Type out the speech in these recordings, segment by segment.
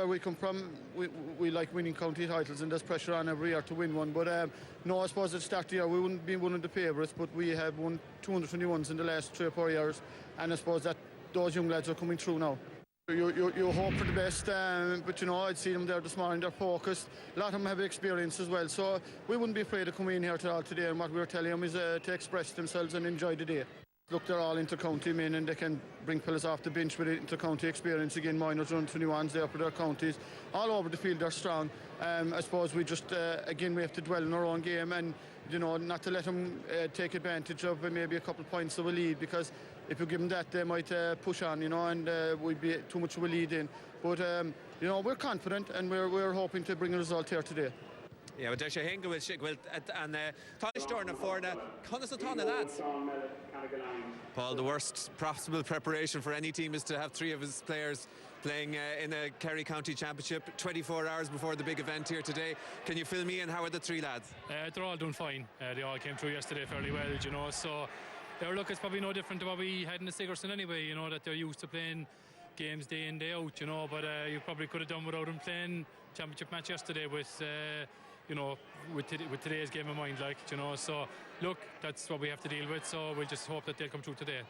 Where we come from, we like winning county titles, and there's pressure on every year to win one. But no, I suppose at the start of the year we wouldn't be one of the favourites, but we have won 221s in the last 3 or 4 years, and I suppose that those young lads are coming through now. You hope for the best, but you know, I'd see them there this morning, they're focused. A lot of them have experience as well, so we wouldn't be afraid to come in here today, and what we're telling them is to express themselves and enjoy the day. Look, they're all inter-county men, and they can bring fellas off the bench with inter-county experience. Again, minors, under 21s there for their counties. All over the field they're strong. I suppose we just, again, we have to dwell in our own game and, you know, not to let them take advantage of maybe a couple of points of a lead, because if you give them that, they might push on, you know, and we'd be too much of a lead in. But, you know, we're confident, and we're hoping to bring a result here today. Yeah, but sé hen gohfuil sigil an táisteoir na fórna chunas atá na lads. Paul, the worst possible preparation for any team is to have 3 of his players playing in a Kerry County Championship 24 hours before the big event here today. Can you fill me in? How are the 3 lads? They're all doing fine. They all came through yesterday fairly well, you know, so look, it's probably no different to what we had in the Sigerson anyway, you know, that they're used to playing games day in, day out, you know, but you probably could have done without them playing championship match yesterday with you know, with today's game in mind, like, you know. So look, that's what we have to deal with, so we'll just hope that they'll come through today.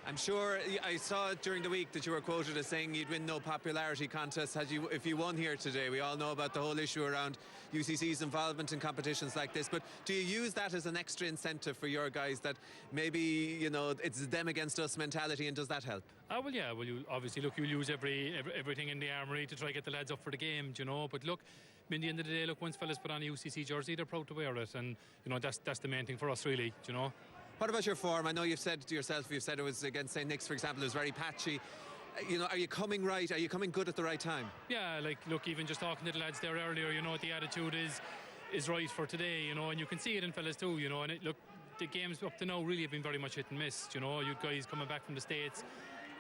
I'm sure I saw during the week that you were quoted as saying you'd win no popularity contest if you won here today. We all know about the whole issue around UCC's involvement in competitions like this, but do you use that as an extra incentive for your guys, that maybe, you know, it's them against us mentality, and does that help? Well, yeah, well, you obviously, look, you'll use everything in the armoury to try to get the lads up for the game, you know, but look, in the end of the day, look, once fellas put on a UCC jersey, they're proud to wear it, and, you know, that's the main thing for us, really, you know. What about your form? I know you've said to yourself, you've said it was against St. Nick's, for example, it was very patchy. You know, are you coming right? Are you coming good at the right time? Yeah, like, look, even just talking to the lads there earlier, you know, the attitude is right for today, you know, and you can see it in fellas too, you know, and look, the games up to now really have been very much hit and miss, you know. You guys coming back from the States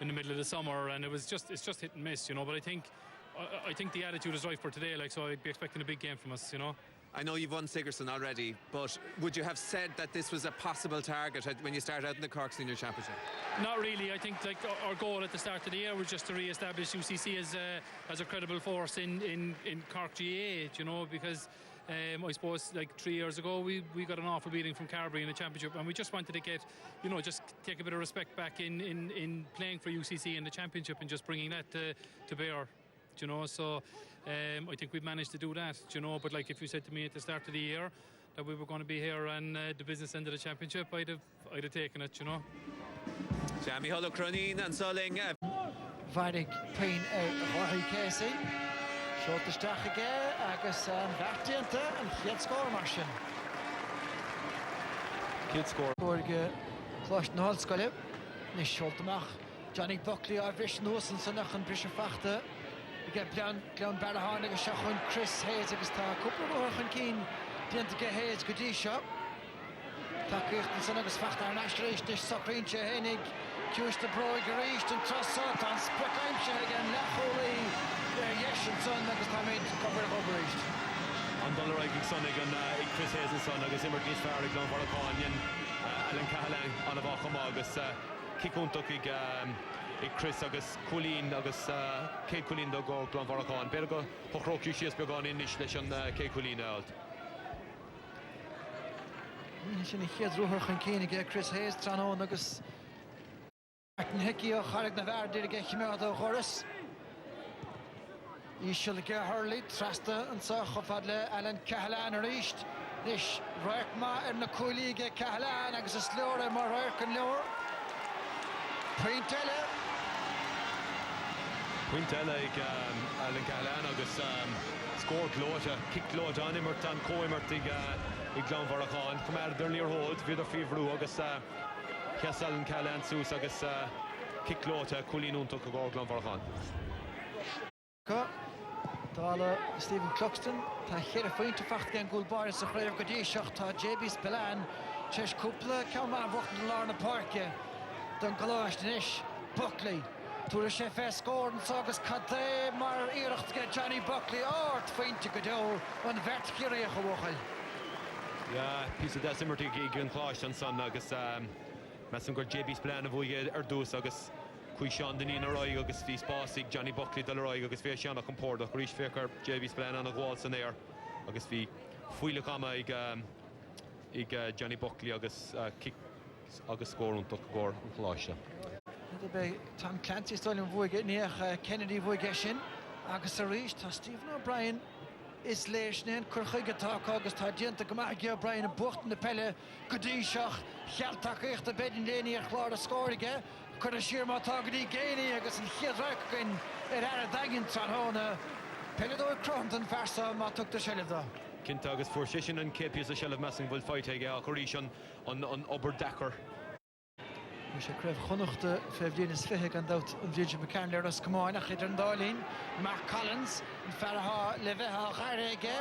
in the middle of the summer, and it's just hit and miss, you know, but I think the attitude is right for today, like, so I'd be expecting a big game from us, you know. I know you've won Sigerson already, but would you have said that this was a possible target when you started out in the Cork Senior Championship? Not really. I think, like, our goal at the start of the year was just to re-establish UCC as a credible force in Cork GAA, you know, because I suppose, like, 3 years ago we got an awful beating from Carbery in the championship, and we just wanted to get, you know, just take a bit of respect back in playing for UCC in the championship and just bringing that to bear. You know, so I think we've managed to do that, you know, but like, if you said to me at the start of the year that we were going to be here on the business end of the championship, I'd have taken it, you know. Jamie Hullo Cronin and Soling. Varig Pain Rory Casey. Short the stack again, Agus Rachtiente and Kid score Martian. Kid score. Borge Klosh Nolskolle. Nicht Schultemach. Johnny Buckley of Vish Nusen Sonach and Bishop Fachte. We get Glen Barahan and Shachon Chris Hayes against a couple of Orchan Keen. The Antique Hayes Goodisha. Takir and Sonagas Fachter and Ashrish, Dish Soprin Chehenig, Kius the Broig Rish and Tossot and Sprakaim Shehagan, Lacholi, Yesh and Son, Nagas Tamid, cover of Rish. And Dollar Ig Sonig and Chris Hayes and Son, Nagas Immergis Farrig, Glen Barahan, Alan Cahalan, on a Vachamagus, Kikuntukig. Chris agus Colleen agus Kate Colleen do go Glen Barahan. Bergo Pochroki she's begun in Nish on Kate Colleen out. Nishin Hiad Ruher Keenig Chris Hayes Trano agus Martin Hickey or Harrig Navar did get him out of Horace. You shall get Hurley, Trasta and so Hofadle Alan Cahalan reached Nish Rockma and the Colleague Cahalan agus a slower and more and lower. Pointella ag Alan Cahalan agus scored Lota, kicked Lota on Immert and Co-Immert ag Glen Barahan. Come out of their near hold, Vida Fivru agus Kias Alan Cahalan Sus agus kicked Lota, Colleen Untuk ag Glen Barahan. Dala Stephen Cluxton, ta here faint to facht gan Gulbar is a Grave Godishach ta JB Spillane, Chesh Kupla, Kalman Vochten Larna Parke, Dunkalash Nish, Buckley. To the chef scored and Saugus Kade, Mar Erich to get Johnny Buckley, or faint to go on Vertikiri Hawahal. Yeah, piece of that Simmerty gig and Clash and Son, August Messenger JB Spillane of Uyed Erdus, August Sean Deneen Roy agus fi spásig Johnny Buckley del Roy agus fi Sean compórda Rich Faker JB Splan an Walls an air agus fi fuile kama ig Johnny Buckley agus kick agus score on gor an chláiste. Be Tom Clancy stolen bhuaige níoch Kennedy bhuaige sin agus a ríis tá Stephen O'Brien is léisnéin chuige tá agus tá dianta go maith O'Brien a bucht na pelle go dtí seach chealtach écht a bedin léine ar chláir a scóirige chur a siar má tágadí géine agus an chiadreachcin ar a daginn Tranhóna Pegadó cront an fersa má tugta seileh. Cinnte agus fuair sin an cépias a seileh measing bhfuil fáilte a choríis an obair dechar. Is a creibh chonochta febhlín is fiche an dat an bhíidir McCann leir as cumáin a chidir an dálín Mark Collins an ferraá le bheithe a chairige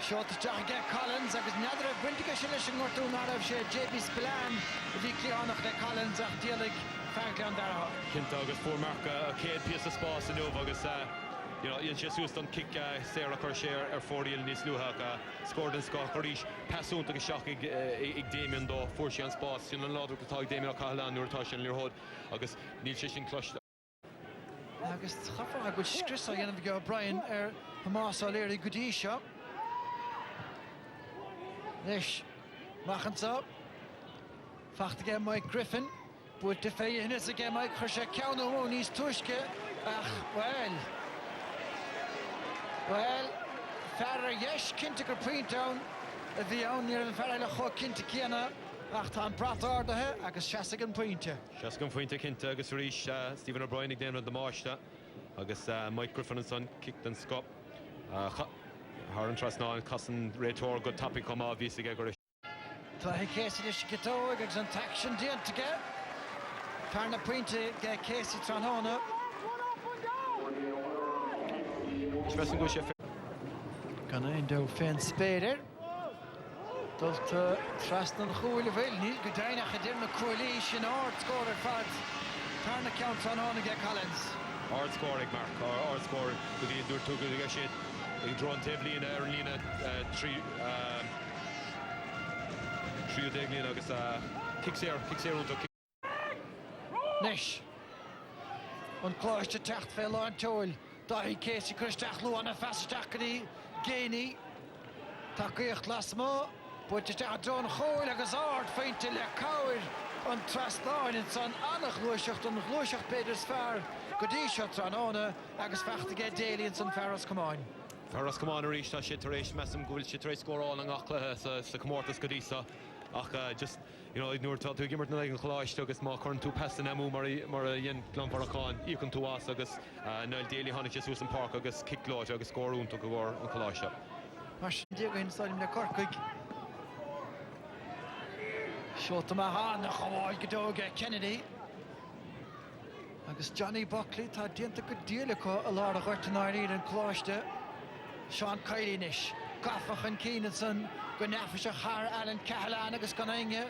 seotas deige Collins agus neadar a buintige se leis an gúirtú náibh sé JB Spillane a bhí clíánach le Collins ach díalig fearcla an dartha. Cinnte agus fuair Mark a céad pias a spás in nómh agus Ian Jesus don kick Sarah Corshare ar 40 níos luútha scored an scá choríis pasúnta agus seach ag Damien dó fuair sé an spás sin an láidir go táid Damien á Cahalán nuair tá sin leorthód agus níl sé sin cloiste. Agus chafar a go scris a dhéanamh go O'Brien ar Hamas á léir go dtí seo. Leis machchansa fachtaige Mike Griffin bud de fé hinnas aige Mike chuir sé ceann ó níos tuisce ach Well, fear yes cinnte gur príntown a bhí ann níor an fear le cho cinnte céanna ach tá an brat áirithe agus seasaigh an pointe. Seasaigh an pointe cinnte agus ríis Stephen O'Brien ag déanamh do máiste agus Mike Griffin an son kicked an scop. Har an trasná an casan réitóir go tapí comá bhís aige gur. Tá Casey leis gitóig agus an taction diantaige. Fear na pointe ge Casey Tranhóna. Gan ein do féin spéidir Dult trast an chúil a bhfuil níl go dainach a dir na cuailí sin áard scóir ar fad Tarna ceann Tranhóna ge Collins. Áard scóir ag Mark, áard scóir go dtí dúir tú go ag siad ag drón taobh ar lína trí déag agus kick sé únta. Nes an chláiste techt fé láin teoil Dahi Casey Christach Luana Fastachni Gainey Takeocht Lasmo Butchita John Hoyle agus art feinte le Cowir an Trastáin in son annach luisecht an gluisecht Peters Fair Godisha Tranona agus fachtige Daly in son Ferris Comáin. Ferris Comáin ríis tá sé taréis mesam gúil sé taréis scóráil an achlathe sa Comórtas Godisa ach just nuair tá tú gimmart na an chláiste agus má chun tú pestan amú mar a dhéon glanfaracháin íchan tú as agus nail Daly hána Jesus an park agus kickláid agus scóúnta go bhór an chláiste. Mar sin díagainn stáim le Corcaig. Seota maithe na chamáil go dóga Kennedy. Agus Johnny Buckley tá dianta go díalacha a láir a ghuirtanáirí an chláiste. Sean Kylie-nish, Gaffach an Keenanson, go neafis a char Alan Cahalán agus gan inge,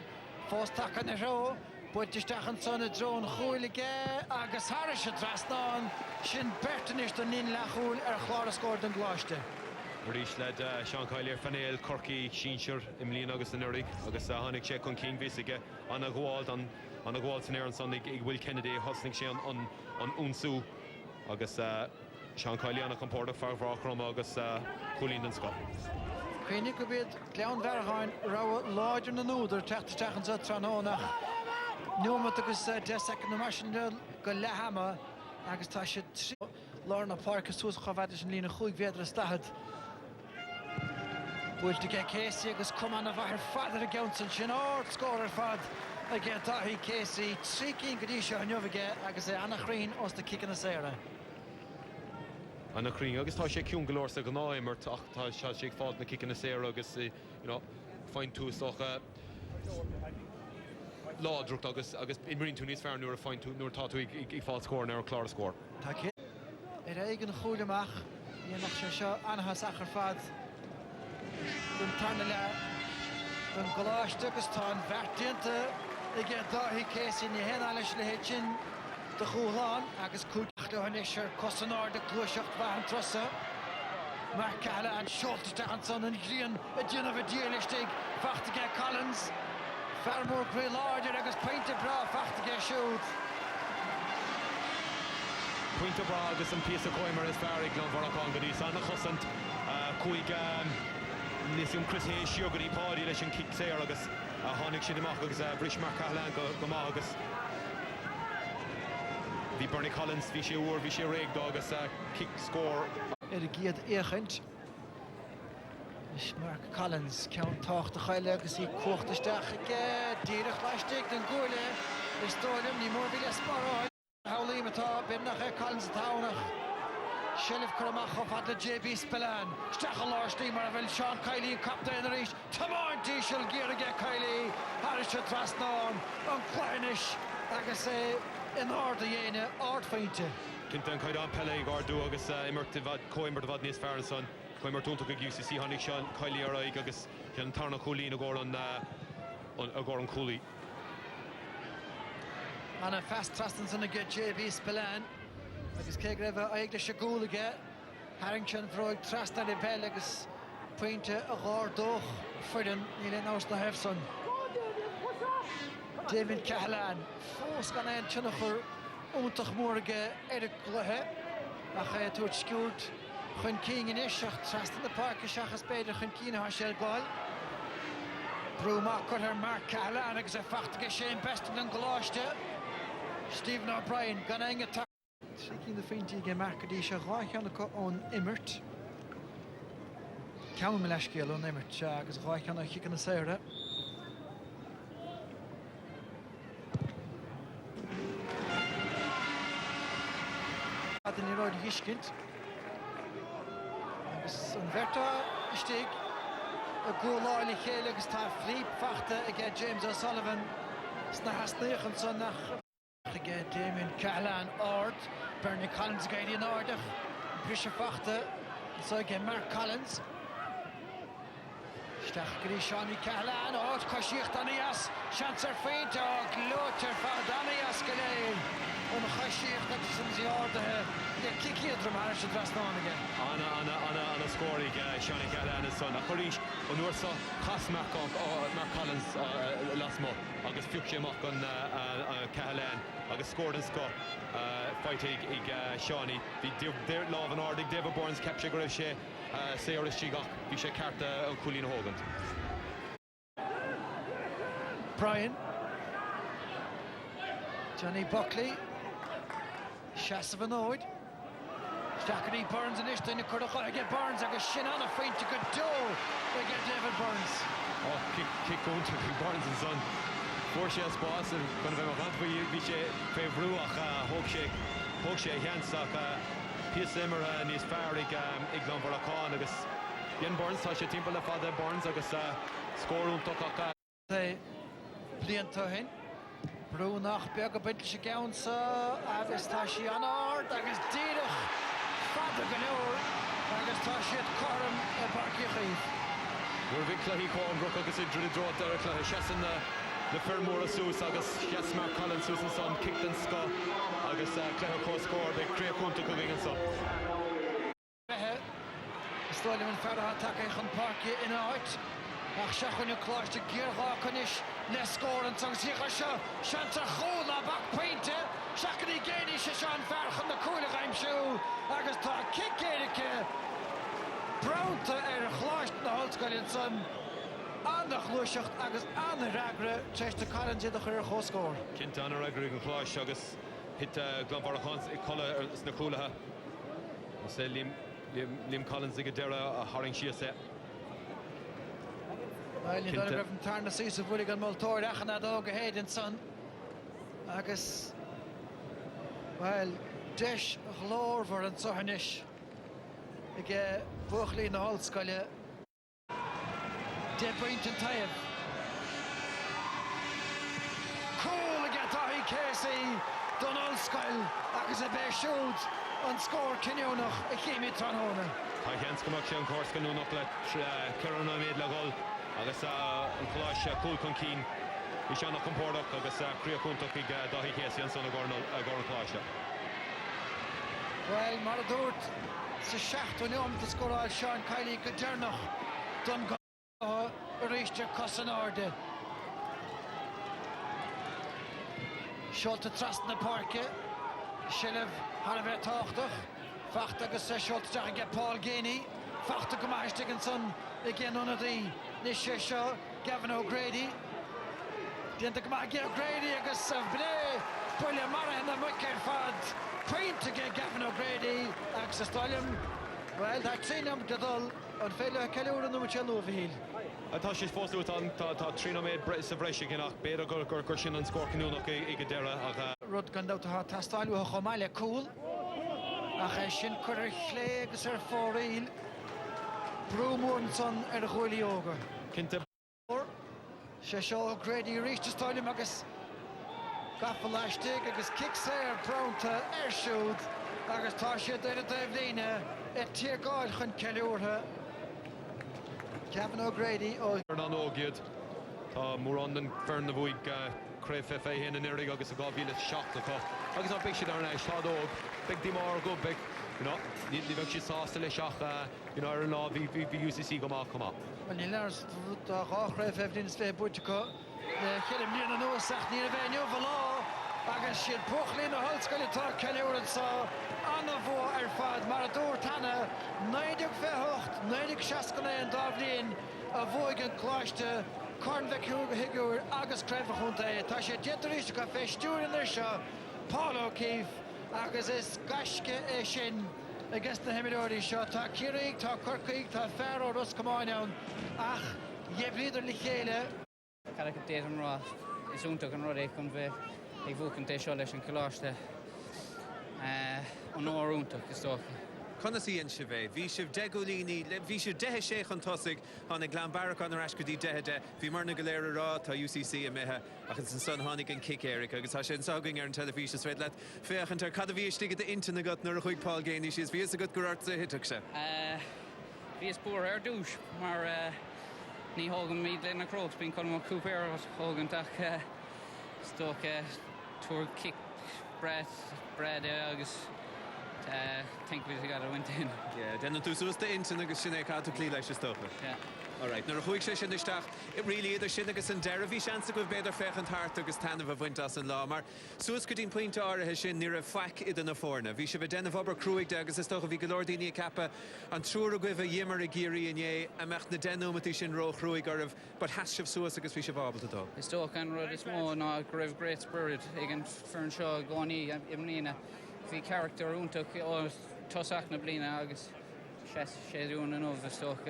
fós tacan na ró, buitisteach an son a drón chúilige agus haris a drastáin, sin bertanis don nín lechúil ar chláir a scóir den gláiste. Ríis led Sean Kylie ar fanéil Corky sínsir im líon agus an urig agus tháinig sé chun King Visige an a gháil san air an son ag bhfuil Kennedy hosnig sé an únsú agus Sean Kylie an a compórda farhráchrom agus cholín den scop. Chéine go bíad Clean Verhain rá láidir na núidir teachtasteach an sa Tranhóna. Nuamat agus 10 second na marsin go lehama agus tá sé trí láir na park is tús chofadidir an lína chuig véidir a stahad. Búilte ge Casey agus cuman a bhair fadar a gceansan sin áard scóir ar fad a ge Dahi Casey trí cín go dtí seo an neomhaige agus é annachrín os de kickan na séire. Annachrín agus tá sé ciún golóir sa go náimir ach tá sé fád na kickan na séire agus fáin túsach ládrucht agus imrinn tú níos fearr nuair a fáin tú nuair tá tú ag fáil scóir ar chlár scóir. Tá cé éigen chúlaach dhéanach sé seo anathe sachar fad don tarna le don goláiste agus tá an bheirtíanta i gé Dahi Casey ní héana leis le héid sin de chúláán agus cúteachtahanis ar cosanáir de clúiseacht bheit an trosa. Mar ceala an seoltaiste an son an gríon a dionmh díirlisteigh fachtaige Collins. Fermór gré láidir agus peinte bra fachtaige siúd. Pointe bra agus an piece coimer is fearrig glon Voracán go dtí sanna chosant chuig níosún Chris Hayes siúgarí páidí leis an kick séir agus tháinig siad amach agus bris mar Cathlan go má agus bhí Bernie Collins bhí sé uair bhí sé réagdá agus kick score ar a giad échaint is Mark Collins ceann tácht a chaile agus í cuachtasteach díreach leistigh den gúile is dóilim ní mór bhí le spáráil hálíim atá bin nach Collins atánach Shelif Karamach of had the JB Spillane. Stachel Larstey, Marvel, Sean Kiley, Captain Reach. Tamar Dishel, Gearga Kiley, Harris Trasnon, on Clarnish, Agase, in order Yena, Art Feinte. Kintan Kaidan Pele, Gardu, Agus, Emertivad, Coimber, Vadnis Farrison, Coimber Tuntuk, UCC, Honey, Sean Kiley, or Agus, Jan Tarno Cooley, and Goran Cooley. And a fast Traston, and a good JB Spillane. Agus cé raibh aigla se gúlaige Harrington bhróig trasna i bell agus pointe a ghár dóch fuidan ní le nás na hefson. David Cathlan fós gan éon tunachar úntach mórige ar a gluthe ach tuair sciúrt chun cín in iseach trasna na parca seachas beidir chun cín a sé gáil. Brúmach chuir Mark Cathlan agus a fachtaige sé bestan an gláiste. Stephen O'Brien gan éon atá Seeking the Finty again, Markadisha, Roichan on Immert. Cameron Milashkiel on Immert, because Roichan a kick in the Sarah. At the Nirod Hishkint. Verta, Stig, a goal Lily Halegs, Fleep, Fachte, again James O'Sullivan, Snahasnich and Sonach. Again, Damien Cathlan, Ord, Bernie Collins again in order, Prisha Fachte, so again Mark Collins. Stachgri Shani Cathlan, Ord, Koshich Danias, Chancer Feint, Gloter Fardanias Galein, and Koshich, that's in the order, the Kiki Dramash and Rasnon again. Anna scoring, Shani Cathlan is son, a Korish, and Ursa, Hasmak of Mark Collins, Lasmo, August Fuchshemak on Cathlan. Agus scored and score fighting Shawnee the love and order David Burns capture go sé Sarah Shigach bhí sé carta an Coolín Hogan Brian Johnny Buckley Shasavanoid Stackery Burns and Ishton Kurdacha get Burns agus Shinana feint to good do they get David Burns kick going to Burns and son Porsche boss and going to be a bhí sé féhrúach thug sé cheanach PSMer níos fearrig ag an Voracán agus Ian Burns tá sé timp le fada Burns agus scóúntaach blianta hin Brúnach beag a bit sé geansa agus tá sí an ard agus díadach fada go leor agus tá siad chom a barci chaomh. Bhuair bhí cluichí chum broch agus i drúd drót ar a cluiche seasan the Fermora Sus agus yes Mark Collins Susan son kicked and score agus clever co score the Craig Punta cooking and so Stolen in Farah attack on Parky in out ach shachun you clash to gear Hawkinish let's score and songs here Shanta Khola back paint Shakani Gani Shishan Farh on the Kula Gaim show agus ta kick it Brown to clash the Holtzkalin son Andach Lushach agus an Ragre Chester Collins in the Chur score. Kintan Ragre and Clash agus hit Glenvarachans Colla Snakulaha. Say Liam Collins Zigadera a Haring Shia. Well, you don't have to turn the seas of Willigan Multor Achana dog ahead and son. Agus well Dish Glorver and Sohanish. Again, Buchley in the Holtzkalin. De Bruyne and Tayev. Cool again, Tahi Casey. Donald Skull. Agus a bear shoot. On score, Kenyonach. A Kimi Tranhona. I can't come up to Cork and Nunok let Kerona made la goal. Agus an Clash Cool Conkin. Ishana Compordok. Agus Kriya Kuntok Dahi Casey and son of Goran Clash. Well, Maradort. It's a shaft on him to score all Sean Kiley Gadernach. Done. Richard Cossanarde. Shot to trust in the park. Shilliv, Hanavet Tochtach, Fachtagus Shot Jack Paul Gainey, Fachtagumash Dickinson, again on the Nisha Gavin O'Grady. Didn't the O'Grady, I guess, Bne, William Mara and the Wicked Fad, Queen to get Gavin O'Grady, Access William. Well, that's in them to dull, and failure Kelly and the Michelle over heel. I thought she's supposed to do it on Trina made Brett Savresh again, better Gurshin and Scorkin Igadera. Rud gone out to her Tastal with Homalia cool. Shin Curry Clegg, Sir Foreel, Broomornson, and Julioga. Kinta Sheshaw Grady reached the stadium, I guess. Gaffalash dig, I guess kicks there, Brown to Airshoot. I guess Tasha did it, Davlina, at Tiergard, Hun Kelly Orha. Gavin O'Grady. Fernand O'Giad, Moran and Fern the Voig, Craig Fefe, and Eric August of Gavila shocked the cup. I guess a big shit on Ash, Todd Og, big Dimar, go big. You know, the actually saw still a shock, you know, in law, UCC come out. When you learn to Craig Fefe in his fair butcher, the Killing Lina no Sach near venue of law. I guess she'd Brooklyn, the whole skull talk, Kelly Oren saw. Anavo Erfad, Marador Tana, Neidig Verhocht, Neidig Shaskane and Davlin, a Voigan Kloster, Cornvek Higur, August Crevahunte, Tasha Jeterishka Fish, Julian Lisha, Paul O'Keefe, Agus is Gashke Eshin, against the Hemidori shot, Ta Kirig, Ta Kirkig, Ta Faro, Ruskamoyan, Ach, Yeblider Lichele. Carrick Datum Ross, is Untok and Roddy convey, a Vulcan Tesholesh and Kloster. On our own to Stock. Conasi and Cheve, Vishiv Degolini, Vishiv Dehe Sheikh on Tosig, on a Glambarak on the Rashkudi Dehede, Vimarna Galera Ra, Ta UCC and Meha, Achans Son Honig and Kick Eric, Agasasha and Sauginger and Television Svedlet, Feach and Tarkadavish to get the Internagot, Nurhuig Paul Gainey, she's Vias a good Gurartza Hituksha. Vias poor hair douche, Mar Ni Hogan Mead Lena Croaks, being Colin Cooper, Hogan Tak Stock Tour Kick Brad August. Think we got a win in. Yeah, then tu sus the internet geshine ka to clean like stuff. Yeah. All right. Now ruhig session the start. It really either shinnagus and Derry chance to go better fechend hart agus tan of wintas and lamar. Sus could in point or has shin near a fac in the forna. Vi should den of ober cruig dagus is toch of Vigolordini kappa and true give a yimmer a giri and ye a macht the denomatishin ro cruig or of but hash of sus agus vi should able to do. It's talk and rod is more no great spirit again Fernshaw Goni Imnina. The character untook or Tosach na blina agus Shedun and over stock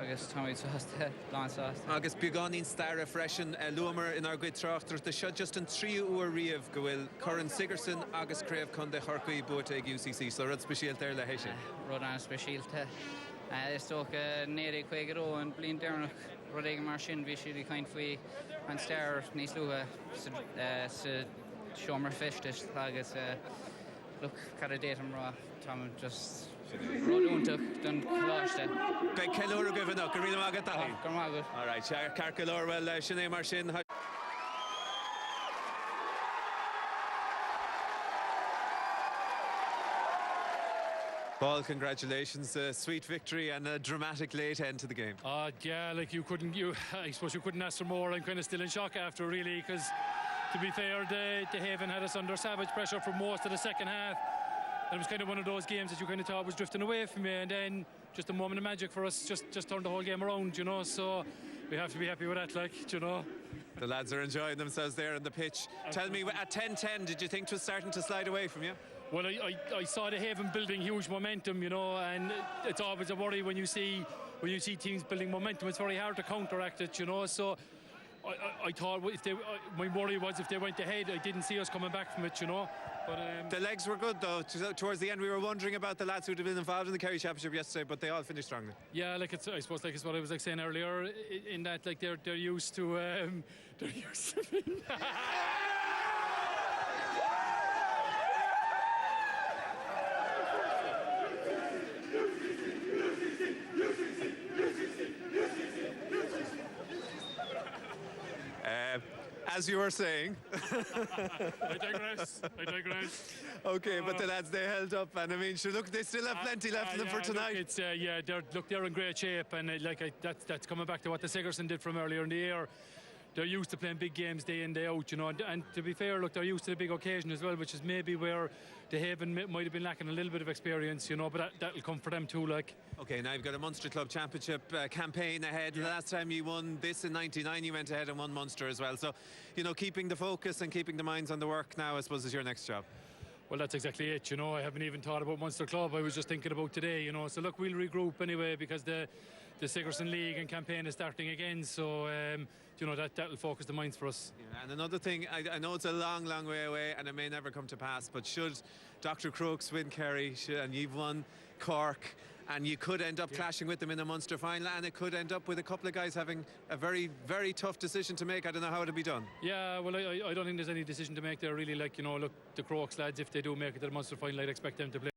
agus Tommy Toast Lance agus Buganin star freshen Lumer in our good trachter the shot just in 3 hour Riev goil Corin Sigerson agus Crave Conde Harkui Boateg UCC so rod special there la heshe Rodan special stock Neri Quegero and Blin Dernock Rodeg Marshin Vishiri kind fui and star Nisluha Shomer Fishtish agus look, Caradatum Raw, Tom just rode done clashed. Big Kelor given up, Karina Magatali. All right, Carcalor, well, Shane Marshin. Paul, congratulations, a sweet victory and a dramatic late end to the game. Yeah, like I suppose you couldn't ask for more. I'm kind of still in shock after, really, because to be fair, the Haven had us under savage pressure for most of the second half. And it was kind of one of those games that you kind of thought was drifting away from you, and then just a moment of magic for us just turned the whole game around, you know. So we have to be happy with that, like, you know. The lads are enjoying themselves there on the pitch. Tell me, at 10-10, did you think it was starting to slide away from you? Well, I saw the Haven building huge momentum, you know, and it's always a worry when you see teams building momentum. It's very hard to counteract it, you know. So I thought my worry was if they went ahead, I didn't see us coming back from it, you know. But the legs were good though. Towards the end, we were wondering about the lads who'd have been involved in the Kerry Championship yesterday, but they all finished strongly. Yeah, like I suppose it's what I was saying earlier, in that like they're used to they're used to. As you were saying. I digress. Okay, but the lads, they held up, and I mean, sure, look, they still have plenty left in them for tonight. Look, they're in great shape, and that's coming back to what the Sigerson did from earlier in the year. they're used to playing big games day in, day out, you know. And to be fair, look, they're used to the big occasion as well, which is maybe where the Haven might have been lacking a little bit of experience, you know. But that'll come for them too, like. Okay, now you've got a Munster Club Championship campaign ahead. The last time you won this in '99, you went ahead and won Munster as well. So, you know, keeping the focus and keeping the minds on the work now, I suppose, is your next job. Well, that's exactly it, you know. I haven't even thought about Munster Club. I was just thinking about today, you know. So look, we'll regroup anyway, because the Sigerson League and campaign is starting again. So you know, that'll focus the minds for us. Yeah, and another thing, I know it's a long way away and it may never come to pass, but should Dr. Crooks win Kerry and you've won Cork, and you could end up clashing with them in a Munster final, and it could end up with a couple of guys having a very, very tough decision to make. I don't know how it'll be done. Yeah, well, I don't think there's any decision to make there, really. Like, you know, look, the Crooks lads, if they do make it to the Munster final, I'd expect them to play